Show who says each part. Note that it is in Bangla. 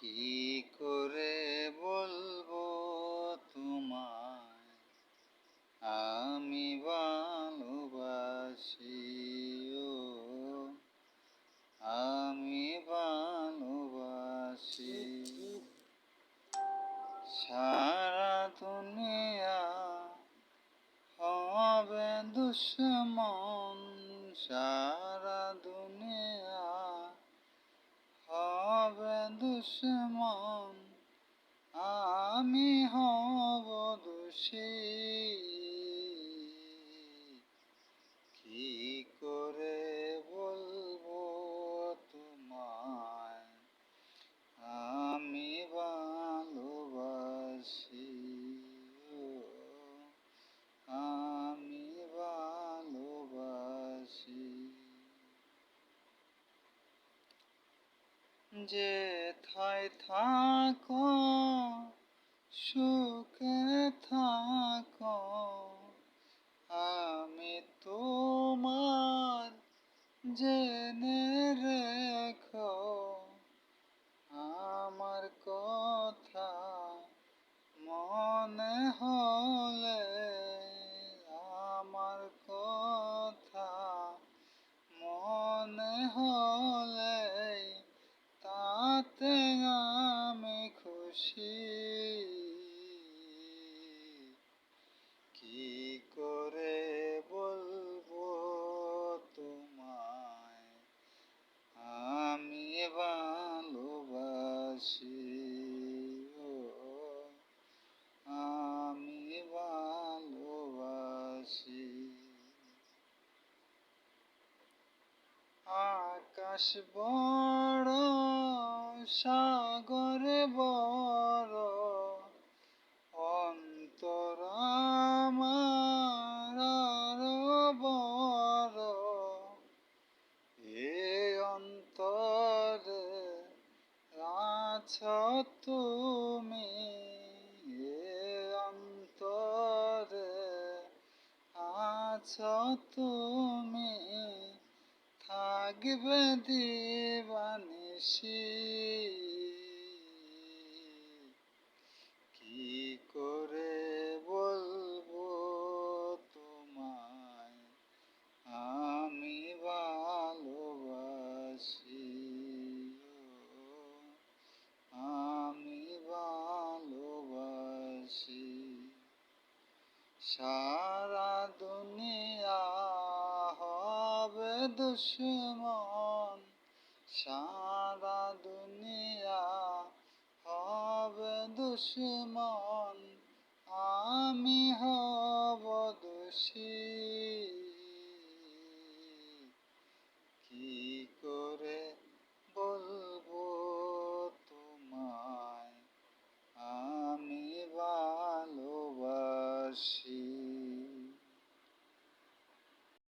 Speaker 1: কি করে বলবো তোমায় আমি ভালোবাসি, ও আমি ভালোবাসি। সারা দুনিয়া হবে দুশ্মন, সারা দুনিয়া হবে দুশ্মন, আমি হব দোষী। কি করে বলবো তোমায় আমি ভালোবাসি, ও আমি ভালোবাসি। যেথায় থাকো সুখে থাকো, আমি তোমার জেনে রেখো। আমার কথা মনে হলে, আমার কথা মনে হলে তাতে আমি খুশি। কি করে বলবো তোমায় আমি ভালোবাসি, ও আমি ভালোবাসি। আকাশ বড় সাগর বড়, অন্তর আমার আরো বড়। এ অন্তরে আছো তুমি, এ অন্তরে আছো তুমি, থাকবে দিবানিশি। কি করে বলবো তোমায় আমি ভালোবাসি, ও আমি ভালোবাসি। সারা দুনিয়া হবে দুশ্মন, সারা দুনিয়া হবে দুশ্মন, আমি হব দোষী। কি করে বলবো তোমায় আমি ভালোবাসি।